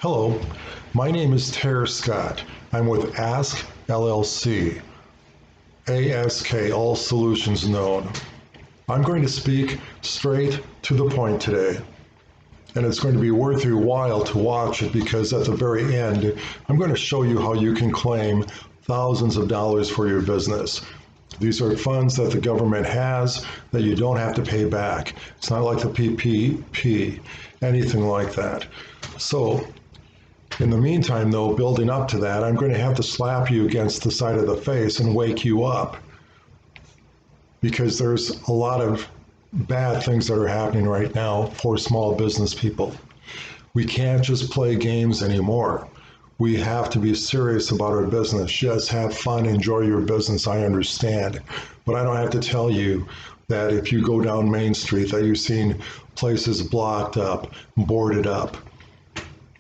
Hello, my name is Ter Scott. I'm with Ask LLC, ASK, All Solutions Known. I'm going to speak straight to the point today, and it's going to be worth your while to watch it because at the very end, I'm going to show you how you can claim thousands of dollars for your business. These are funds that the government has that you don't have to pay back. It's not like the PPP, anything like that. So, in the meantime, though, building up to that, I'm going to have to slap you against the side of the face and wake you up because there's a lot of bad things that are happening right now for small business people. We can't just play games anymore. We have to be serious about our business. Yes, have fun, enjoy your business, I understand. But I don't have to tell you that if you go down Main Street that you've seen places blocked up, boarded up.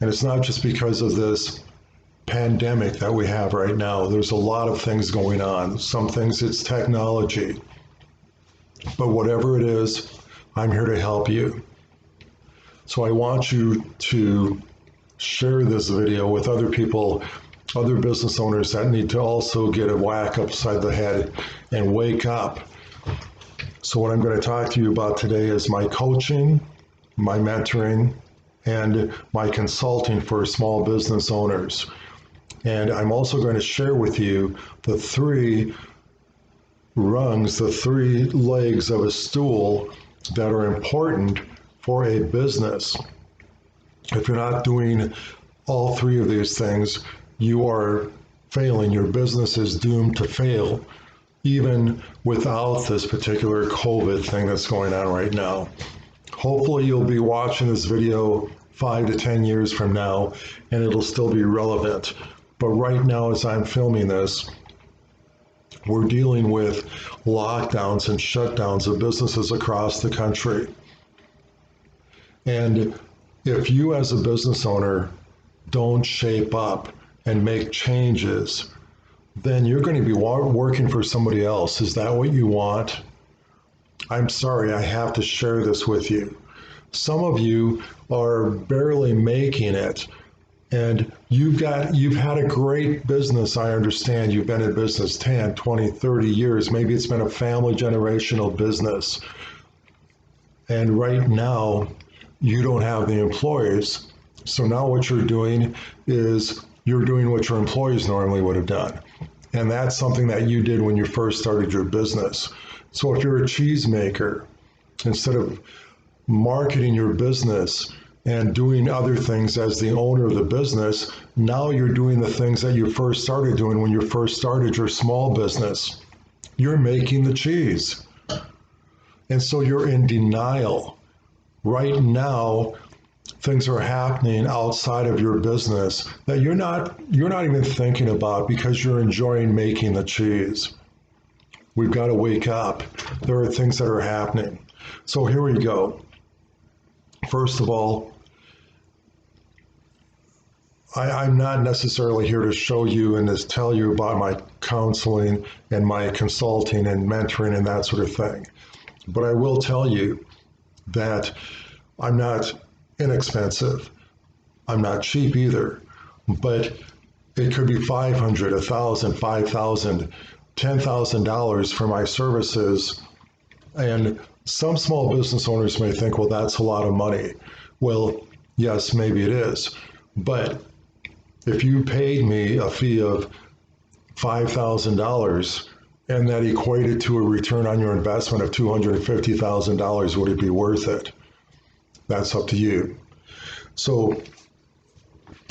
And it's not just because of this pandemic that we have right now. There's a lot of things going on. Some things it's technology. But whatever it is, I'm here to help you. So I want you to share this video with other people, other business owners that need to also get a whack upside the head and wake up. So what I'm going to talk to you about today is my coaching, my mentoring, and my consulting for small business owners. And I'm also going to share with you the three rungs, the three legs of a stool that are important for a business. If you're not doing all three of these things, you are failing. Your business is doomed to fail, even without this particular COVID thing that's going on right now. Hopefully you'll be watching this video 5 to 10 years from now and it'll still be relevant. But right now, as I'm filming this, we're dealing with lockdowns and shutdowns of businesses across the country. And if you as a business owner don't shape up and make changes, then you're going to be working for somebody else. Is that what you want? I'm sorry, I have to share this with you. Some of you are barely making it, and you've had a great business. I understand you've been in business 10, 20, 30 years. Maybe it's been a family generational business. And right now, you don't have the employees. So now what you're doing is you're doing what your employees normally would have done. And that's something that you did when you first started your business. So if you're a cheesemaker, instead of marketing your business and doing other things as the owner of the business, now you're doing the things that you first started doing when you first started your small business. You're making the cheese. And so you're in denial. Right now, things are happening outside of your business that you're not even thinking about because you're enjoying making the cheese. We've got to wake up. There are things that are happening. So here we go. First of all, I'm not necessarily here to show you and to tell you about my counseling and my consulting and mentoring and that sort of thing. But I will tell you that I'm not inexpensive. I'm not cheap either. But it could be $500, $1,000, $5,000, $10,000 for my services. And some small business owners may think, well, that's a lot of money. Well, yes, maybe it is. But if you paid me a fee of $5,000 and that equated to a return on your investment of $250,000, would it be worth it? That's up to you. So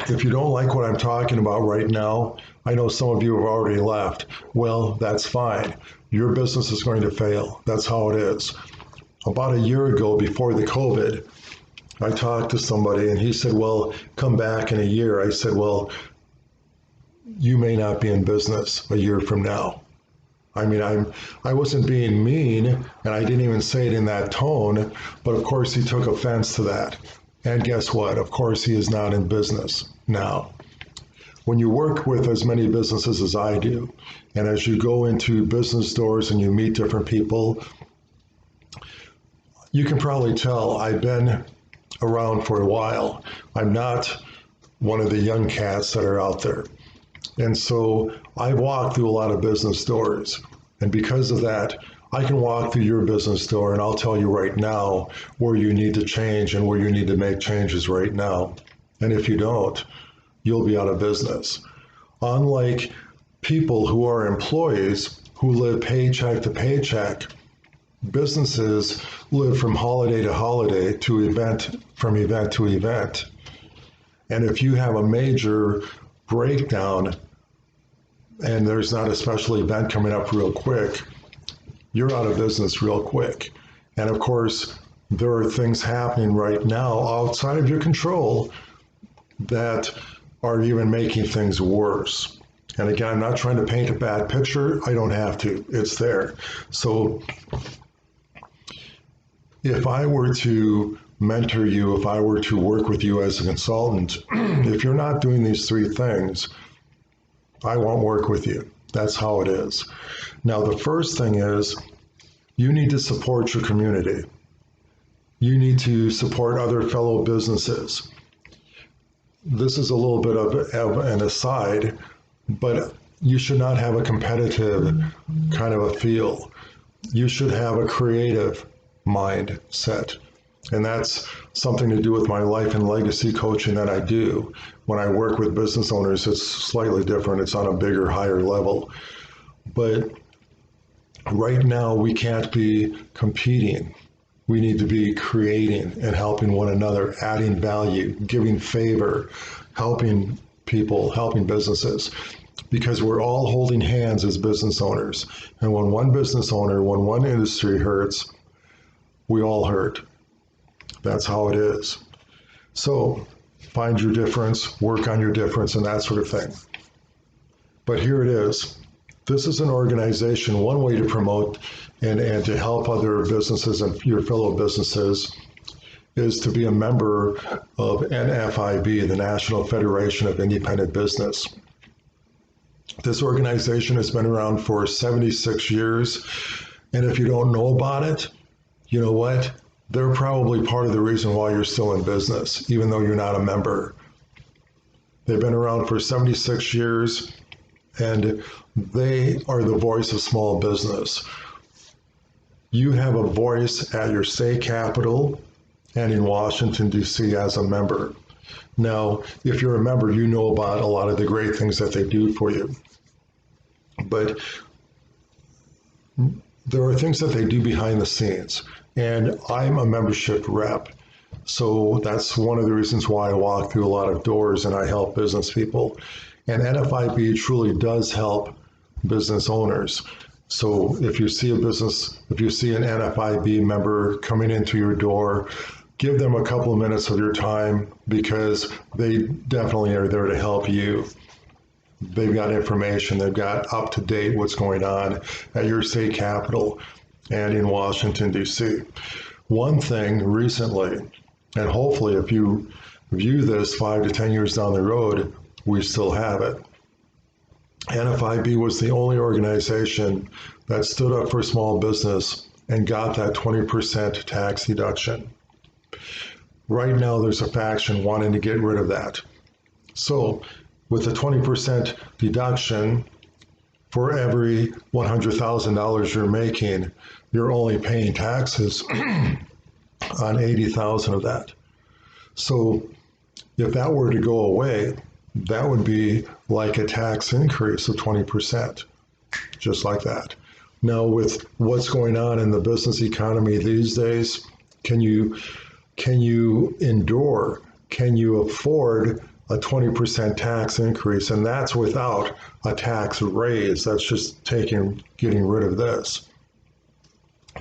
if you don't like what I'm talking about right now, I know some of you have already left. Well, that's fine. Your business is going to fail. That's how it is. About a year ago, before the COVID, I talked to somebody and he said, well, come back in a year. I said, well, you may not be in business a year from now. I mean, I wasn't being mean and I didn't even say it in that tone, but of course he took offense to that. And guess what? Of course he is not in business now. When you work with as many businesses as I do, and as you go into business doors and you meet different people, you can probably tell I've been around for a while. I'm not one of the young cats that are out there. And so I walk through a lot of business doors. And because of that, I can walk through your business door and I'll tell you right now where you need to change and where you need to make changes right now. And if you don't, you'll be out of business. Unlike people who are employees who live paycheck to paycheck, businesses live from holiday to holiday to event, from event to event. And if you have a major breakdown and there's not a special event coming up real quick, you're out of business real quick. And of course, there are things happening right now outside of your control that are even making things worse. And again, I'm not trying to paint a bad picture. I don't have to. It's there. So if I were to mentor you, if I were to work with you as a consultant, if you're not doing these three things, I won't work with you. That's how it is. Now, the first thing is you need to support your community. You need to support other fellow businesses. This is a little bit of an aside, but you should not have a competitive kind of a feel. You should have a creative mindset. And that's something to do with my life and legacy coaching that I do. When I work with business owners, it's slightly different. It's on a bigger, higher level. But right now, we can't be competing. We need to be creating and helping one another, adding value, giving favor, helping people, helping businesses, because we're all holding hands as business owners. And when one business owner, when one industry hurts, we all hurt. That's how it is. So find your difference, work on your difference, and that sort of thing. But here it is. This is an organization, one way to promote and to help other businesses and your fellow businesses is to be a member of NFIB, the National Federation of Independent Business. This organization has been around for 76 years, and if you don't know about it, you know what? They're probably part of the reason why you're still in business, even though you're not a member. They've been around for 76 years, and they are the voice of small business. You have a voice at your state capitol and in Washington, D.C. as a member. Now, if you're a member, you know about a lot of the great things that they do for you. But there are things that they do behind the scenes. And I'm a membership rep. So that's one of the reasons why I walk through a lot of doors and I help business people. And NFIB truly does help business owners. So if you see an NFIB member coming into your door, give them a couple of minutes of your time because they definitely are there to help you. They've got information, they've got up to date what's going on at your state capitol and in Washington, D.C. One thing recently, and hopefully if you view this 5 to 10 years down the road, we still have it. NFIB was the only organization that stood up for small business and got that 20% tax deduction. Right now, there's a faction wanting to get rid of that. So with the 20% deduction, for every $100,000 you're making, you're only paying taxes on 80,000 of that. So if that were to go away, that would be like a tax increase of 20%, just like that. Now, with what's going on in the business economy these days, can you endure, can you afford a 20% tax increase? And that's without a tax raise. That's just getting rid of this.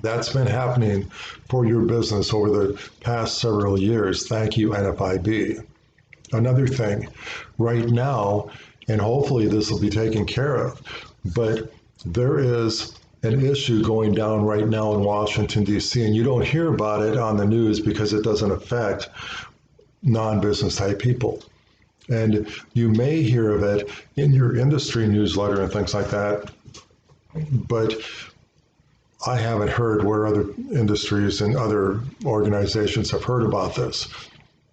That's been happening for your business over the past several years. Thank you, NFIB. Another thing, right now, and hopefully this will be taken care of, but there is an issue going down right now in Washington, D.C., and you don't hear about it on the news because it doesn't affect non-business type people. And you may hear of it in your industry newsletter and things like that, but I haven't heard where other industries and other organizations have heard about this.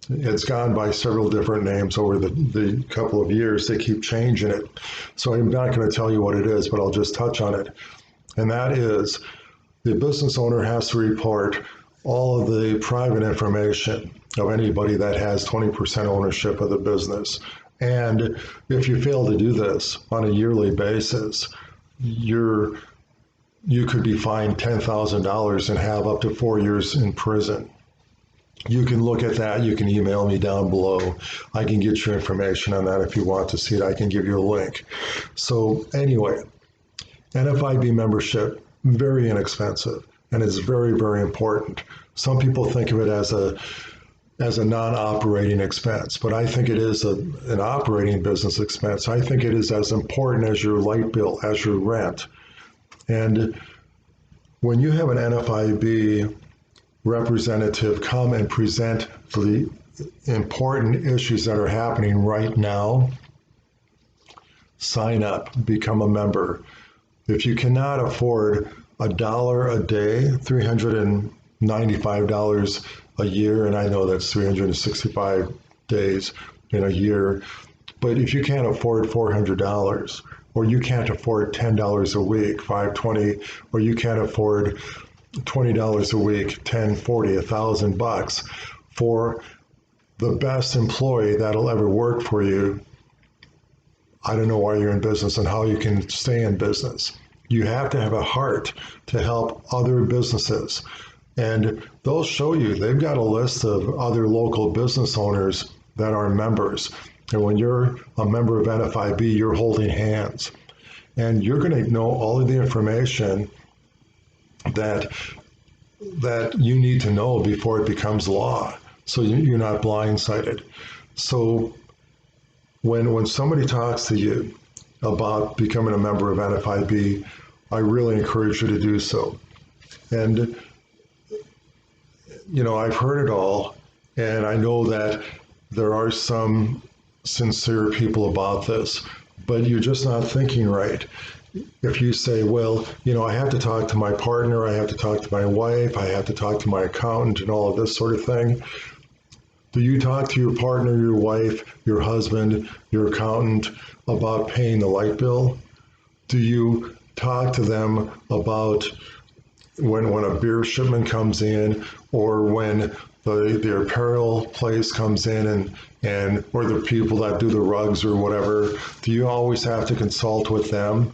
It's gone by several different names over the couple of years. They keep changing it. So I'm not going to tell you what it is, but I'll just touch on it. And that is the business owner has to report all of the private information of anybody that has 20% ownership of the business. And if you fail to do this on a yearly basis, you could be fined $10,000 and have up to 4 years in prison. You can look at that. You can email me down below. I can get you information on that if you want to see it. I can give you a link. So anyway, NFIB membership, very inexpensive, and it's very, very important. Some people think of it as a non-operating expense, but I think it is an operating business expense. I think it is as important as your light bill, as your rent. And when you have an NFIB representative come and present the important issues that are happening right now, sign up, become a member. If you cannot afford $1 a day, $395 a year, and I know that's 365 days in a year, but if you can't afford $400, or you can't afford $10 a week, $520, or you can't afford $20 a week, $10, $40, $1,000 for the best employee that'll ever work for you, I don't know why you're in business and how you can stay in business. You have to have a heart to help other businesses. And they'll show you, they've got a list of other local business owners that are members. And when you're a member of NFIB, you're holding hands. And you're going to know all of the information that you need to know before it becomes law. So you're not blindsided. So when somebody talks to you about becoming a member of NFIB, I really encourage you to do so. And, I've heard it all, and I know that there are some sincere people about this, but you're just not thinking right. If you say, well, I have to talk to my partner, I have to talk to my wife, I have to talk to my accountant and all of this sort of thing. Do you talk to your partner, your wife, your husband, your accountant about paying the light bill? Do you talk to them about when a beer shipment comes in, or when the apparel place comes in and or the people that do the rugs or whatever? Do you always have to consult with them?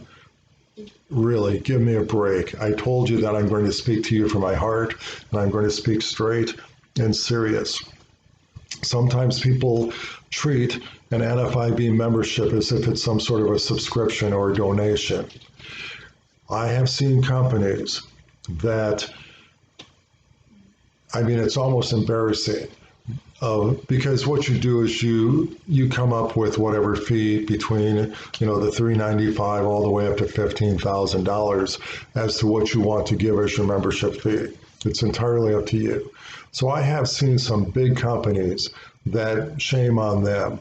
Really, give me a break. I told you that I'm going to speak to you from my heart, and I'm going to speak straight and serious. Sometimes people treat an NFIB membership as if it's some sort of a subscription or a donation. I have seen companies that, it's almost embarrassing. Because what you do is you come up with whatever fee between the $395 all the way up to $15,000 as to what you want to give as your membership fee. It's entirely up to you. So I have seen some big companies that, shame on them.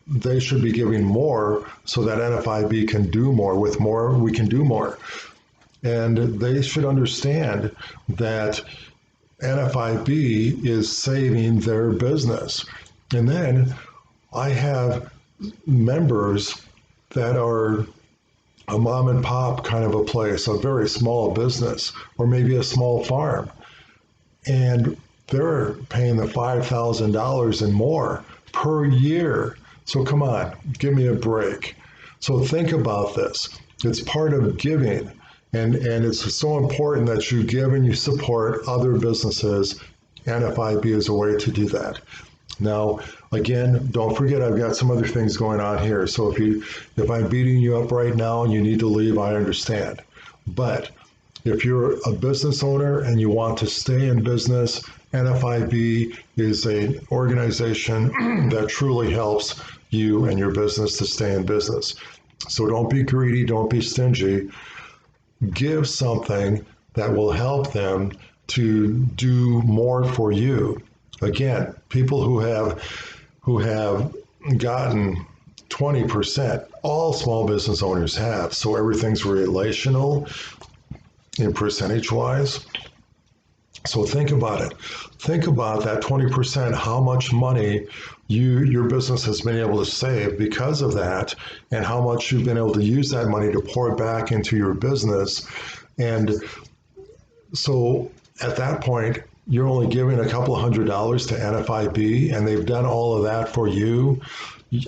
They should be giving more so that NFIB can do more. With more, we can do more. And they should understand that NFIB is saving their business. And then I have members that are a mom and pop kind of a place, a very small business, or maybe a small farm. And they're paying the $5,000 and more per year. So come on, give me a break. So think about this. It's part of giving. And it's so important that you give and you support other businesses. NFIB is a way to do that. Now, again, don't forget I've got some other things going on here. So if I'm beating you up right now and you need to leave, I understand. But if you're a business owner and you want to stay in business, NFIB is an organization that truly helps you and your business to stay in business. So don't be greedy, don't be stingy. Give something that will help them to do more for you. Again, people who have gotten 20%, all small business owners have. So everything's relational in percentage wise. So think about it. Think about that 20%, how much money your business has been able to save because of that, and how much you've been able to use that money to pour back into your business. And so at that point, you're only giving a couple of $100s to NFIB, and they've done all of that for you.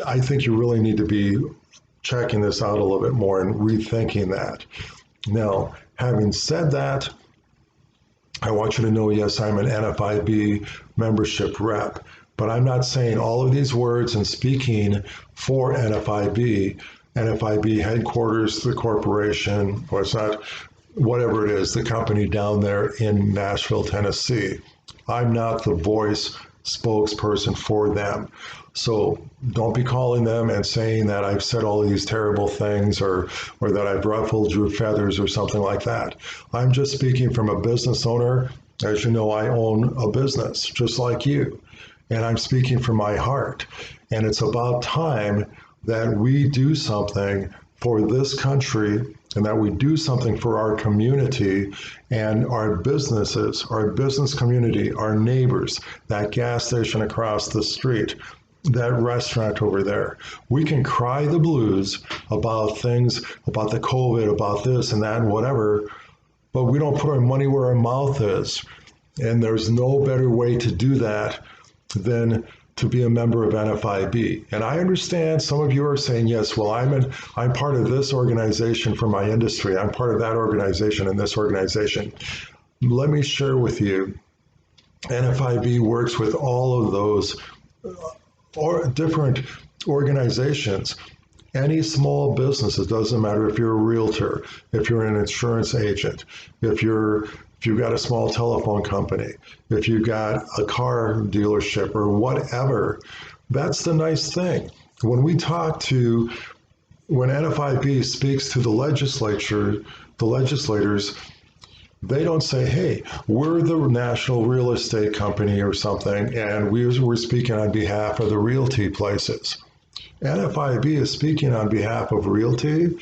I think you really need to be checking this out a little bit more and rethinking that. Now, having said that, I want you to know, yes, I'm an NFIB membership rep, but I'm not saying all of these words and speaking for NFIB. NFIB headquarters, the corporation, or it's not, whatever it is, the company down there in Nashville, Tennessee. I'm not the voice spokesperson for them. So don't be calling them and saying that I've said all of these terrible things or that I've ruffled your feathers or something like that. I'm just speaking from a business owner. As you know, I own a business just like you, and I'm speaking from my heart. And it's about time that we do something for this country and that we do something for our community and our businesses, our business community, our neighbors, that gas station across the street, that restaurant over there. We can cry the blues about things, about the COVID, about this and that and whatever, but we don't put our money where our mouth is. And there's no better way to do that than to be a member of NFIB. And I understand some of you are saying, yes, well, I'm part of this organization for my industry. I'm part of that organization and this organization. Let me share with you, NFIB works with all of those or different organizations. Any small business, it doesn't matter if you're a realtor, if you're an insurance agent, if you've got a small telephone company, if you've got a car dealership or whatever. That's the nice thing. When NFIB speaks to the legislators, they don't say, hey, we're the national real estate company or something, and we're speaking on behalf of the realty places. NFIB is speaking on behalf of realty,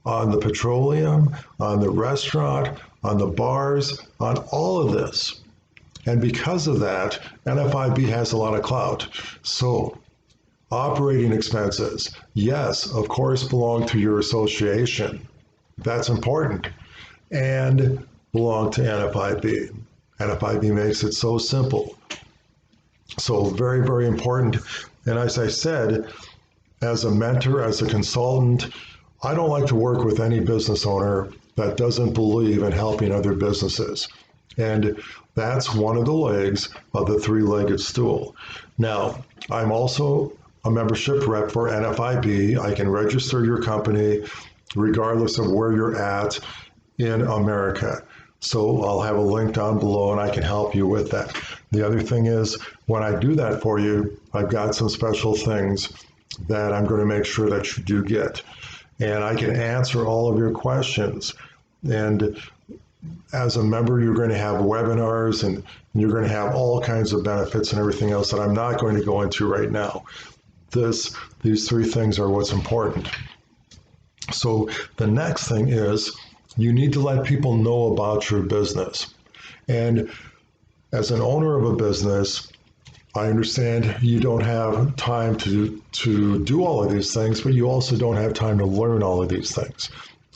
on the petroleum, on the restaurant, on the bars, on all of this. And because of that, NFIB has a lot of clout. So operating expenses, yes, of course, belong to your association. That's important. And belong to NFIB. NFIB makes it so simple. So very, very important. And as I said, as a mentor, as a consultant, I don't like to work with any business owner that doesn't believe in helping other businesses. And that's one of the legs of the three-legged stool. Now, I'm also a membership rep for NFIB. I can register your company regardless of where you're at in America. So I'll have a link down below and I can help you with that. The other thing is, when I do that for you, I've got some special things that I'm going to make sure that you do get. And I can answer all of your questions. And as a member, you're going to have webinars and you're going to have all kinds of benefits and everything else that I'm not going to go into right now. These three things are what's important. So the next thing is, you need to let people know about your business. And as an owner of a business, I understand you don't have time to do all of these things, but you also don't have time to learn all of these things.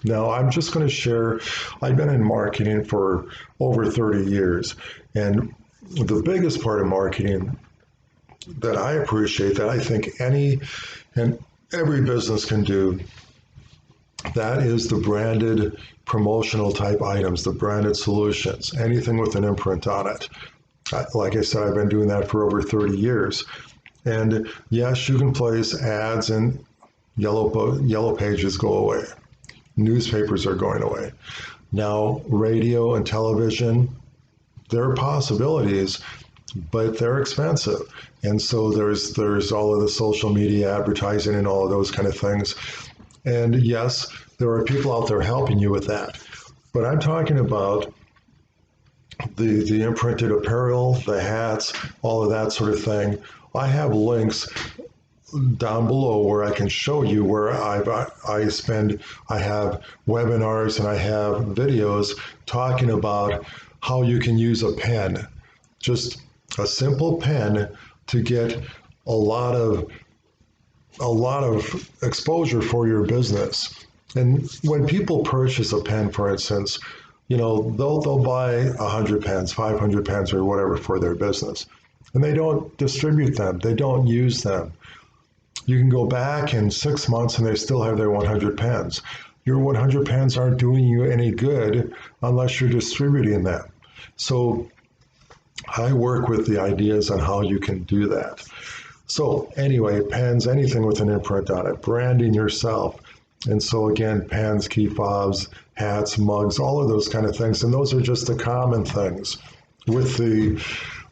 Now, I'm just going to share, I've been in marketing for over 30 years, and the biggest part of marketing that I appreciate, that I think any and every business can do, that is the branded promotional type items, the branded solutions, anything with an imprint on it. Like I said, I've been doing that for over 30 years. And yes, you can place ads and yellow pages go away. Newspapers are going away. Now, radio and television, there are possibilities, but they're expensive. And so there's all of the social media advertising and all of those kind of things. And yes, there are people out there helping you with that. But I'm talking about the imprinted apparel, the hats, all of that sort of thing. I have links down below where I can show you where I have webinars and I have videos talking about how you can use a pen, just a simple pen to get a lot of exposure for your business. And when people purchase a pen, for instance, they'll buy 100 pens, 500 pens, or whatever for their business, and they don't distribute them. They don't use them. You can go back in 6 months and they still have their 100 pens. Your 100 pens aren't doing you any good unless you're distributing them. So I work with the ideas on how you can do that. So anyway, pens, anything with an imprint on it, branding yourself. And so again, pens, key fobs, hats, mugs, all of those kind of things. And those are just the common things. With the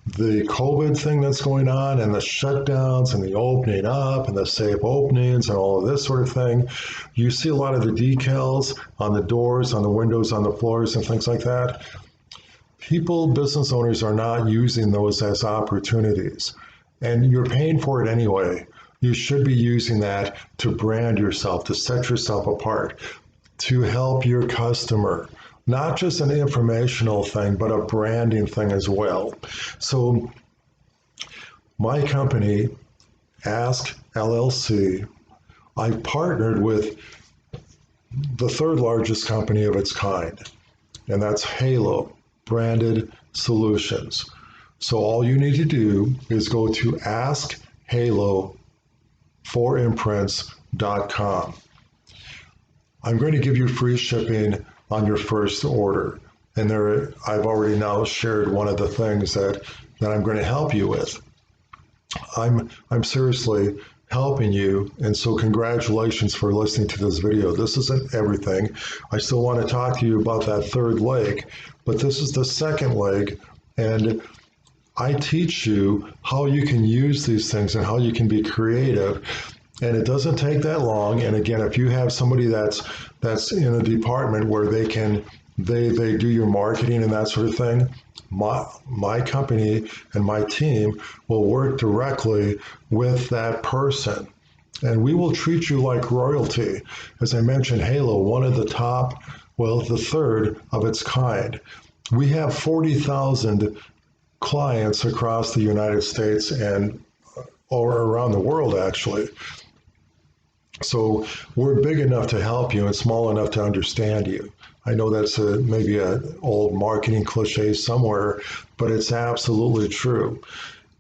COVID thing that's going on and the shutdowns and the opening up and the safe openings and all of this sort of thing, you see a lot of the decals on the doors, on the windows, on the floors and things like that. People, business owners are not using those as opportunities. And you're paying for it anyway. You should be using that to brand yourself, to set yourself apart, to help your customer. Not just an informational thing, but a branding thing as well. So my company, Ask LLC, I partnered with the third largest company of its kind, and that's Halo Branded Solutions. So all you need to do is go to askhalo4imprints.com. I'm going to give you free shipping on your first order. And there, I've already now shared one of the things that I'm going to help you with. I'm seriously helping you, and so congratulations for listening to this video. This isn't everything. I still want to talk to you about that third leg, but this is the second leg, and I teach you how you can use these things and how you can be creative. And it doesn't take that long. And again, if you have somebody that's in a department where they do your marketing and that sort of thing, my company and my team will work directly with that person. And we will treat you like royalty. As I mentioned, Halo, one of the top, well, the third of its kind. We have 40,000 clients across the United States and or around the world, actually. So we're big enough to help you and small enough to understand you. I know that's maybe an old marketing cliche somewhere, but it's absolutely true.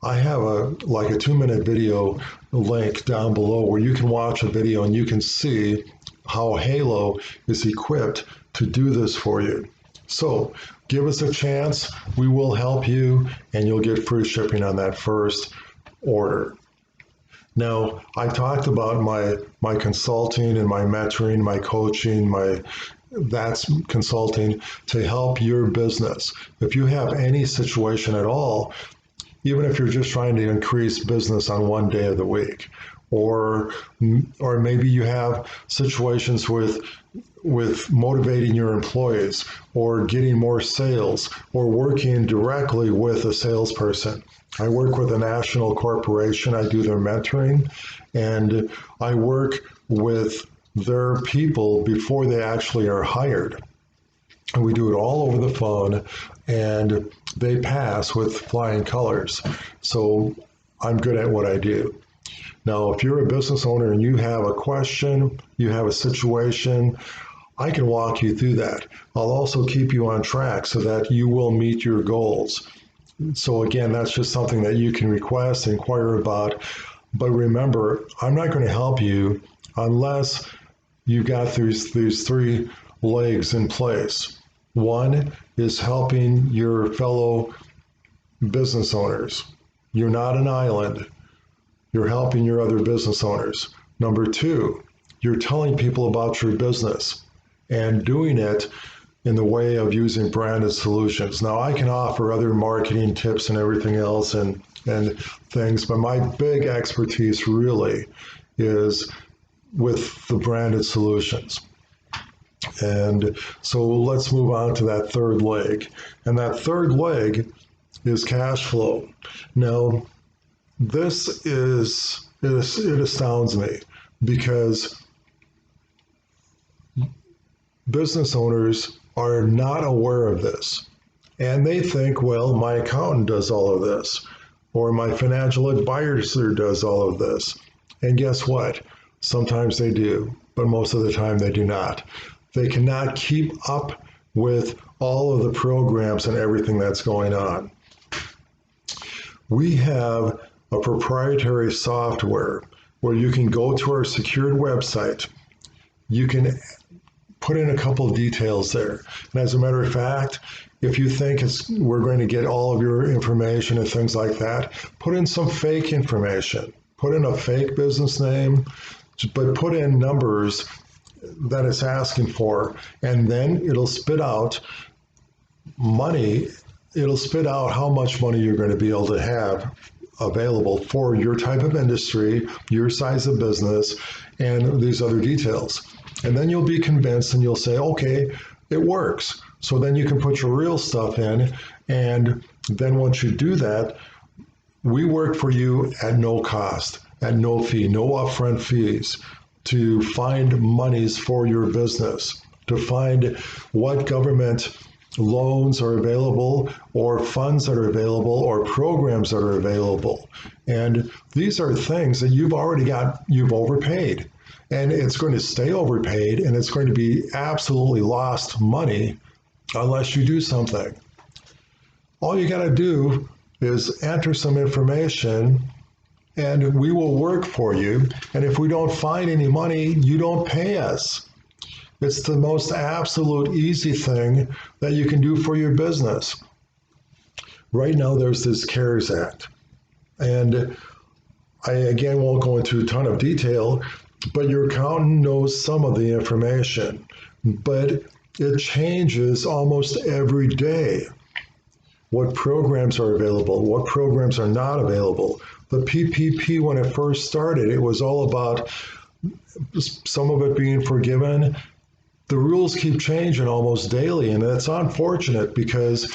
I have a 2-minute video link down below where you can watch a video and you can see how Halo is equipped to do this for you. So give us a chance. We will help you, and you'll get free shipping on that first order. Now, I talked about my consulting and my mentoring, my coaching, that's consulting to help your business. If you have any situation at all, even if you're just trying to increase business on one day of the week, or maybe you have situations with motivating your employees, or getting more sales, or working directly with a salesperson. I work with a national corporation. I do their mentoring, and I work with their people before they actually are hired. And we do it all over the phone, and they pass with flying colors. So I'm good at what I do. Now, if you're a business owner and you have a question, you have a situation, I can walk you through that. I'll also keep you on track so that you will meet your goals. So again, that's just something that you can request, inquire about. But remember, I'm not going to help you unless you've got these three legs in place. One is helping your fellow business owners. You're not an island. You're helping your other business owners. Number two, you're telling people about your business and doing it in the way of using branded solutions. Now, I can offer other marketing tips and everything else and things, but my big expertise really is with the branded solutions. And so let's move on to that third leg. And that third leg is cash flow. Now, this is it astounds me because business owners are not aware of this. And they think, well, my accountant does all of this, or my financial advisor does all of this. And guess what? Sometimes they do, but most of the time they do not. They cannot keep up with all of the programs and everything that's going on. We have a proprietary software where you can go to our secured website. You can put in a couple of details there. And as a matter of fact, if you think we're going to get all of your information and things like that, put in some fake information. Put in a fake business name, but put in numbers that it's asking for, and then it'll spit out money. It'll spit out how much money you're going to be able to have available for your type of industry, your size of business, and these other details. And then you'll be convinced and you'll say, okay, it works. So then you can put your real stuff in. And then once you do that, we work for you at no cost, at no fee, no upfront fees to find monies for your business, to find what government loans are available or funds that are available or programs that are available. And these are things that you've overpaid. And it's going to stay overpaid, and it's going to be absolutely lost money unless you do something. All you got to do is enter some information, and we will work for you. And if we don't find any money, you don't pay us. It's the most absolute easy thing that you can do for your business. Right now, there's this CARES Act. And I, again, won't go into a ton of detail, but your accountant knows some of the information. But it changes almost every day. What programs are available, what programs are not available. The PPP, when it first started, it was all about some of it being forgiven. The rules keep changing almost daily, and that's unfortunate because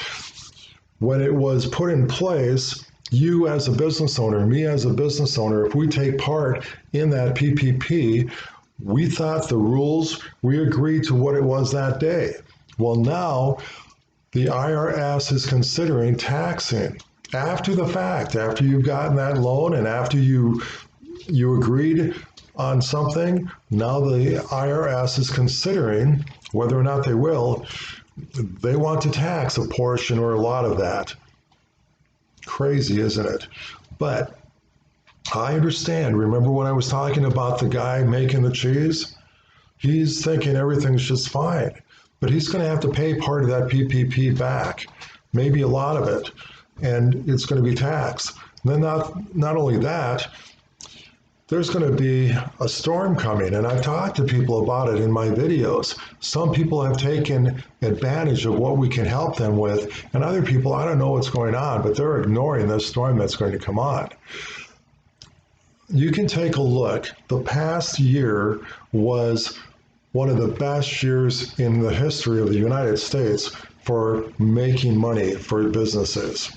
when it was put in place, you as a business owner, me as a business owner, if we take part in that PPP, we thought the rules, we agreed to what it was that day. Well, now the IRS is considering taxing after the fact, after you've gotten that loan and after you agreed on something. Now the IRS is considering whether or not they want to tax a portion or a lot of that. Crazy, isn't it? But I understand. Remember when I was talking about the guy making the cheese? He's thinking everything's just fine, but he's going to have to pay part of that PPP back, maybe a lot of it, and it's going to be taxed. And then not only that, there's going to be a storm coming, and I've talked to people about it in my videos. Some people have taken advantage of what we can help them with, and other people, I don't know what's going on, but they're ignoring this storm that's going to come on. You can take a look. The past year was one of the best years in the history of the United States for making money for businesses.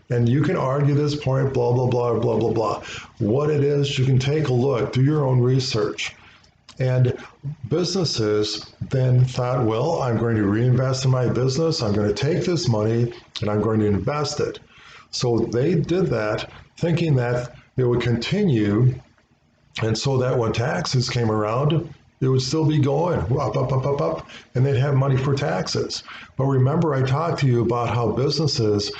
And you can argue this point, blah, blah, blah, blah, blah, blah. What it is, you can take a look, do your own research. And businesses then thought, well, I'm going to reinvest in my business. I'm going to take this money and I'm going to invest it. So they did that thinking that it would continue. And so that when taxes came around, it would still be going up, up, up, up, up, and they'd have money for taxes. But remember, I talked to you about how businesses,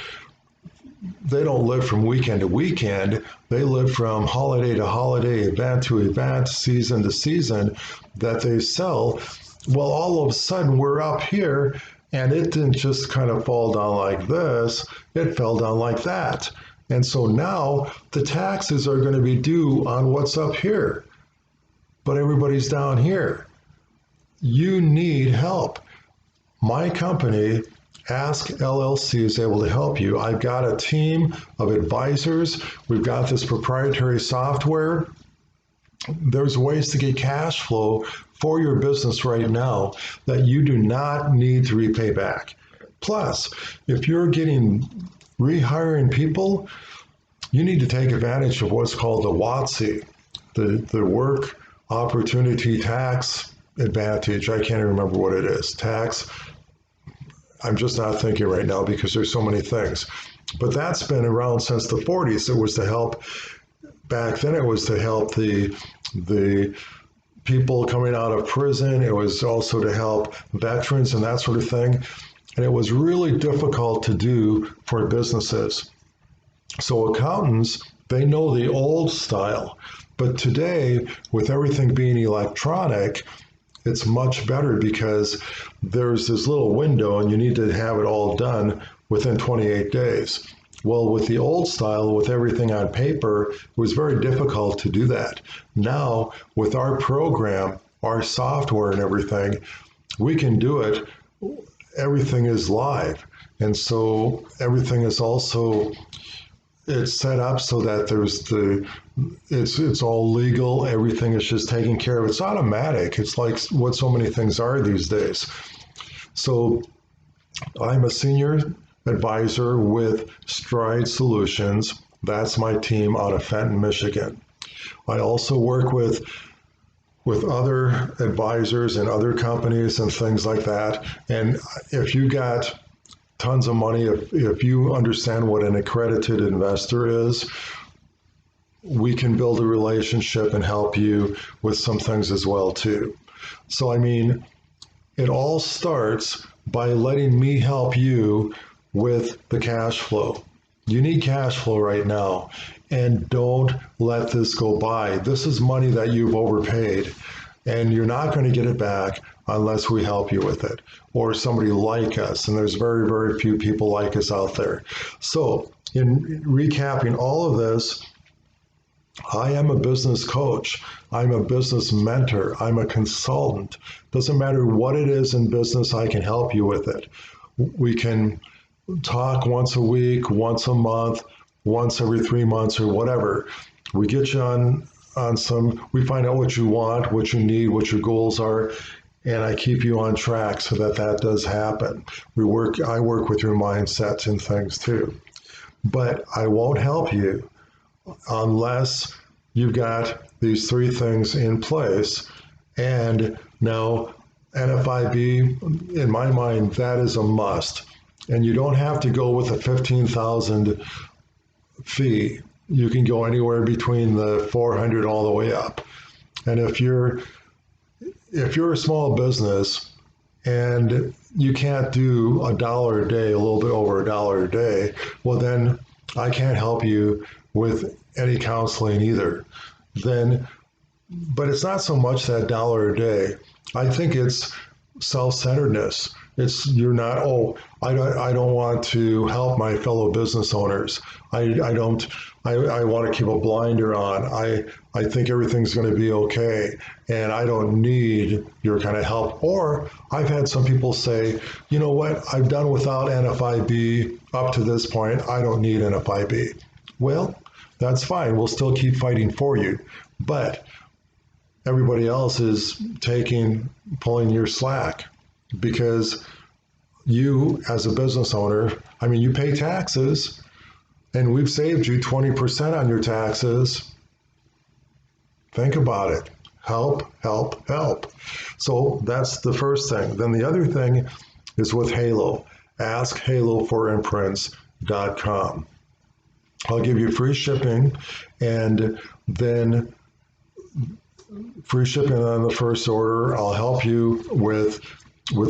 they don't live from weekend to weekend. They live from holiday to holiday, event to event, season to season that they sell. Well, all of a sudden we're up here and it didn't just kind of fall down like this. It fell down like that. And so now the taxes are going to be due on what's up here, but everybody's down here. You need help. My company, Ask LLC, is able to help you. I've got a team of advisors. We've got this proprietary software. There's ways to get cash flow for your business right now that you do not need to repay back. Plus, if you're rehiring people, you need to take advantage of what's called the WOTC, the Work Opportunity Tax Advantage. I can't even remember what it is. Tax, I'm just not thinking right now because there's so many things. But that's been around since the 40s. It was to help, back then it was to help the people coming out of prison. It was also to help veterans and that sort of thing. And it was really difficult to do for businesses. So accountants, they know the old style. But today, with everything being electronic, it's much better because there's this little window and you need to have it all done within 28 days. Well, with the old style, with everything on paper, it was very difficult to do that. Now, with our program, our software and everything, we can do it. Everything is live. And so everything is also, it's set up so that it's all legal. Everything is just taken care of. It's automatic. It's like what so many things are these days. So I'm a senior advisor with Stride Solutions. That's my team out of Fenton, Michigan. I also work with other advisors and other companies and things like that. And if you got tons of money, if you understand what an accredited investor is, we can build a relationship and help you with some things as well too. So I mean, it all starts by letting me help you with the cash flow. You need cash flow right now, and don't let this go by. This is money that you've overpaid, and you're not going to get it back unless we help you with it, or somebody like us, and there's very, very few people like us out there. So in recapping all of this, I am a business coach. I'm a business mentor. I'm a consultant. Doesn't matter what it is in business, I can help you with it. We can talk once a week, once a month, once every 3 months or whatever. We get you on some, we find out what you want, what you need, what your goals are, and I keep you on track so that that does happen. I work with your mindsets and things too. But I won't help you unless you've got these 3 things in place. And now NFIB, in my mind, that is a must. And you don't have to go with a 15,000 fee. You can go anywhere between the 400 all the way up. And if you're a small business and you can't do $1 a day, a little bit over $1 a day, well then I can't help you with any counseling either. But it's not so much that $1 a day. I think it's self-centeredness. You're not, I don't want to help my fellow business owners. I want to keep a blinder on. I think everything's going to be okay, and I don't need your kind of help. Or I've had some people say, you know what, I've done without NFIB up to this point. I don't need NFIB. Well, that's fine. We'll still keep fighting for you. But everybody else is pulling your slack, because you as a business owner, I mean, you pay taxes, and we've saved you 20% on your taxes. Think about it. Help, help, help. So that's the first thing. Then the other thing is with Halo. AskHaloForImprints.com. I'll give you free shipping, and then free shipping on the first order. I'll help you with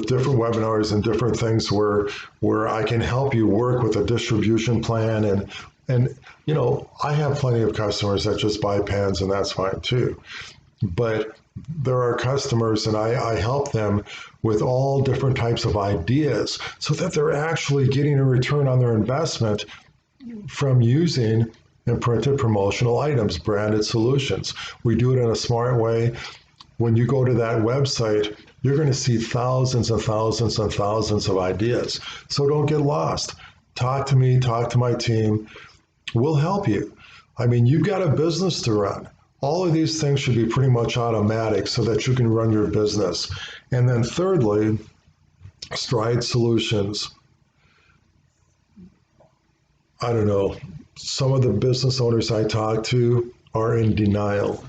different webinars and different things where I can help you work with a distribution plan. And you know, I have plenty of customers that just buy pens, and that's fine too. But there are customers, and I help them with all different types of ideas so that they're actually getting a return on their investment from using imprinted promotional items, branded solutions. We do it in a smart way. When you go to that website, you're going to see thousands and thousands and thousands of ideas. So don't get lost. Talk to me, talk to my team. We'll help you. I mean, you've got a business to run. All of these things should be pretty much automatic so that you can run your business. And then thirdly, Stride Solutions. I don't know. some of the business owners I talk to are in denial.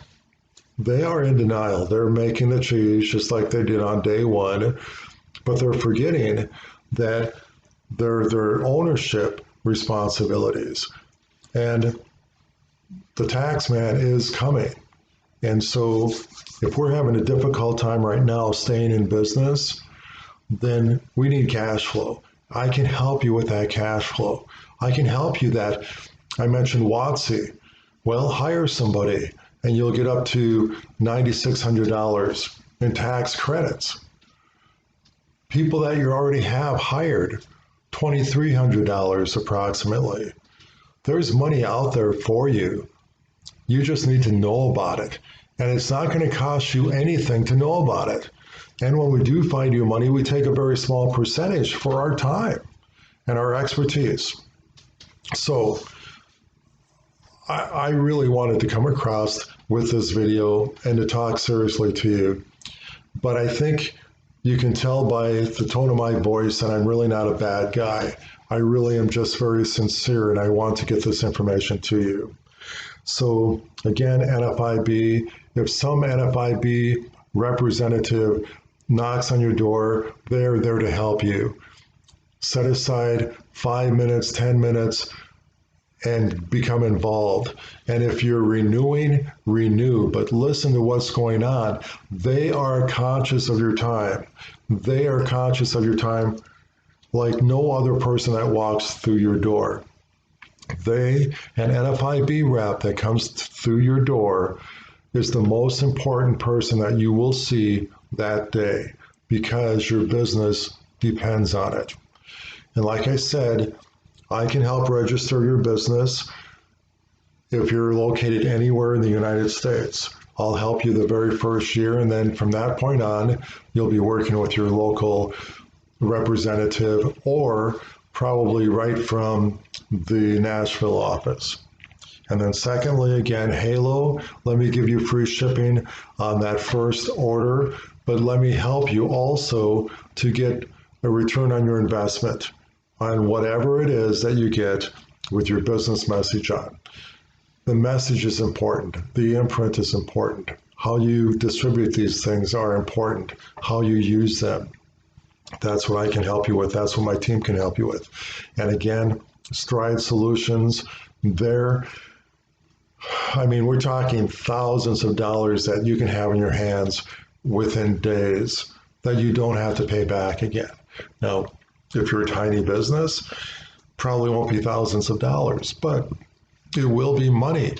They are in denial. They're making the cheese just like they did on day one, but they're forgetting that their ownership responsibilities. And the tax man is coming. And so if we're having a difficult time right now staying in business, then we need cash flow. I can help you with that cash flow. I can help you that. I mentioned WOTC. Well, hire somebody and you'll get up to $9,600 in tax credits. People that you already have hired, $2,300 approximately. There's money out there for you. You just need to know about it. And it's not going to cost you anything to know about it. And when we do find you money, we take a very small percentage for our time and our expertise. So I really wanted to come across with this video and to talk seriously to you. But I think you can tell by the tone of my voice that I'm really not a bad guy. I really am just very sincere and I want to get this information to you. So again, NFIB, if some NFIB representative knocks on your door, they're there to help you. Set aside 5 minutes, 10 minutes, and become involved. And if you're renewing, renew, but listen to what's going on. They are conscious of your time. They are conscious of your time like no other person that walks through your door. An NFIB rep that comes through your door is the most important person that you will see that day because your business depends on it. And like I said, I can help register your business if you're located anywhere in the United States. I'll help you the very first year, and then from that point on, you'll be working with your local representative or probably right from the Nashville office. And then secondly, again, Halo, let me give you free shipping on that first order, but let me help you also to get a return on your investment on whatever it is that you get with your business message on. The message is important. The imprint is important. How you distribute these things are important. How you use them. That's what I can help you with. That's what my team can help you with. And again, Stride Solutions, we're talking thousands of dollars that you can have in your hands within days that you don't have to pay back again. Now, if you're a tiny business, probably won't be thousands of dollars, but it will be money.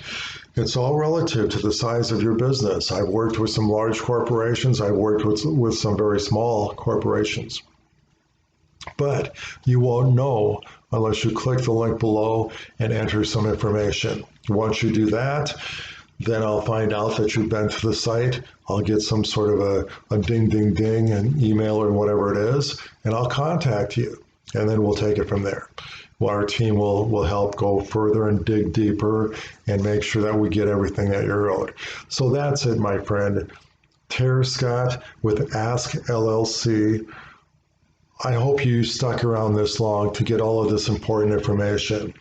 It's all relative to the size of your business. I've worked with some large corporations. I've worked with some very small corporations. But you won't know unless you click the link below and enter some information. Once you do that, then I'll find out that you've been to the site. I'll get some sort of a ding, ding, ding, an email or whatever it is, and I'll contact you. And then we'll take it from there. Well, our team will help go further and dig deeper and make sure that we get everything that you're owed. So that's it, my friend. Tara Scott with Ask LLC. I hope you stuck around this long to get all of this important information.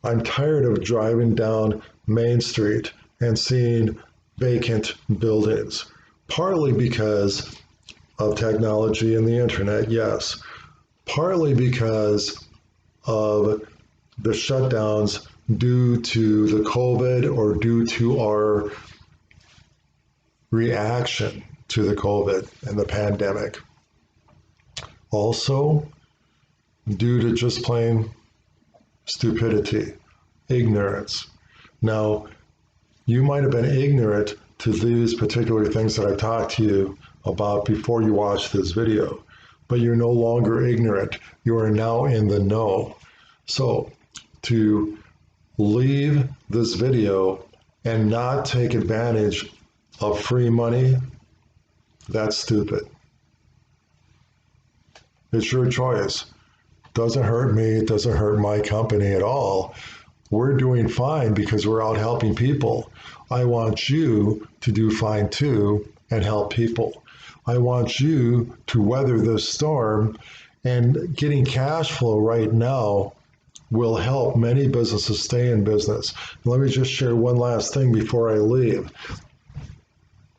I'm tired of driving down Main Street and seeing vacant buildings, partly because of technology and the internet, yes, partly because of the shutdowns due to the COVID or due to our reaction to the COVID and the pandemic. Also, due to just plain stupidity, ignorance. Now, you might have been ignorant to these particular things that I talked to you about before you watched this video, but you're no longer ignorant. You are now in the know. So, to leave this video and not take advantage of free money, that's stupid. It's your choice. Doesn't hurt me, it doesn't hurt my company at all. We're doing fine because we're out helping people. I want you to do fine too and help people. I want you to weather this storm, and getting cash flow right now will help many businesses stay in business. Let me just share one last thing before I leave.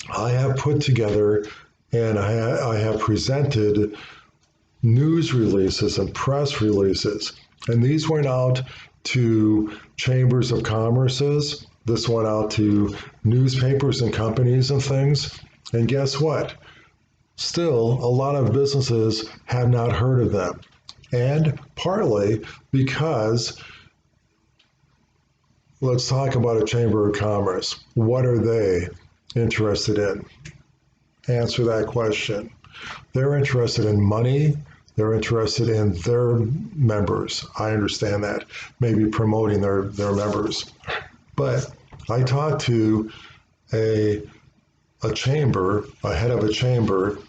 I have put together and I have presented news releases and press releases, and these went out to chambers of commerces. This went out to newspapers and companies and things. And guess what? Still, a lot of businesses have not heard of them. And partly because, let's talk about a chamber of commerce. What are they interested in? Answer that question. They're interested in money. They're interested in their members. I understand that. Maybe promoting their members. But I talked to a chamber, a head of a chamber,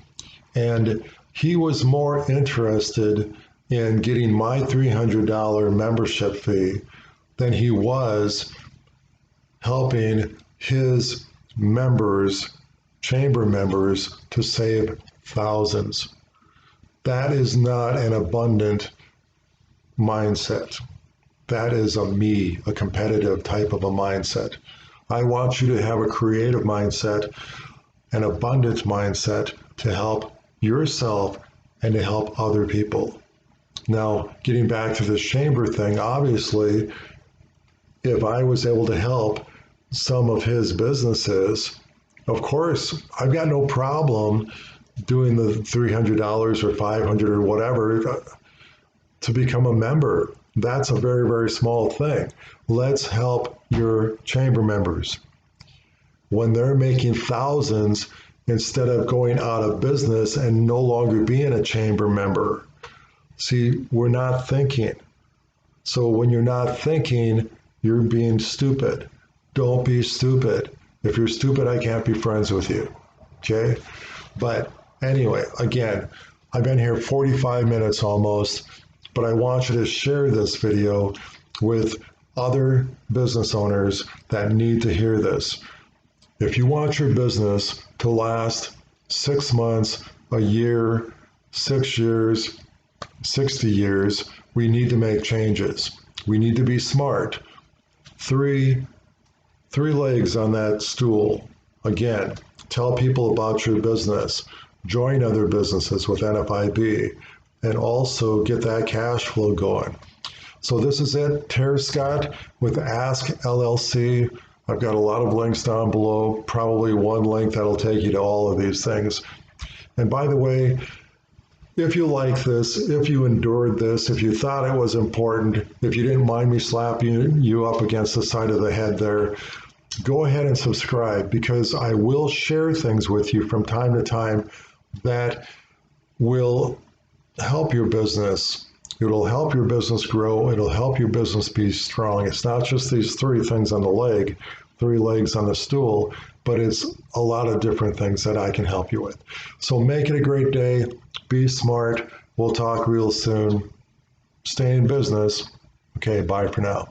and he was more interested in getting my $300 membership fee than he was helping his members, chamber members, to save thousands. That is not an abundant mindset. That is a competitive type of a mindset. I want you to have a creative mindset, an abundant mindset to help yourself and to help other people. Now, getting back to this chamber thing, obviously, if I was able to help some of his businesses, of course, I've got no problem doing the $300 or $500 or whatever to become a member. That's a very, very small thing. Let's help your chamber members. When they're making thousands, instead of going out of business and no longer being a chamber member. See, we're not thinking. So when you're not thinking, you're being stupid. Don't be stupid. If you're stupid, I can't be friends with you. Okay? But anyway, again, I've been here 45 minutes almost, but I want you to share this video with other business owners that need to hear this. If you want your business to last 6 months, a year, 6 years, 60 years, we need to make changes. We need to be smart. Three legs on that stool. Again, tell people about your business. Join other businesses with NFIB, and also get that cash flow going. So this is it, Terry Scott with Ask LLC. I've got a lot of links down below, probably one link that'll take you to all of these things. And by the way, if you like this, if you endured this, if you thought it was important, if you didn't mind me slapping you up against the side of the head there, go ahead and subscribe, because I will share things with you from time to time that will help your business. It'll help your business grow. It'll help your business be strong. It's not just these 3 things on the leg, 3 legs on the stool, but it's a lot of different things that I can help you with. So make it a great day. Be smart. We'll talk real soon. Stay in business. Okay, bye for now.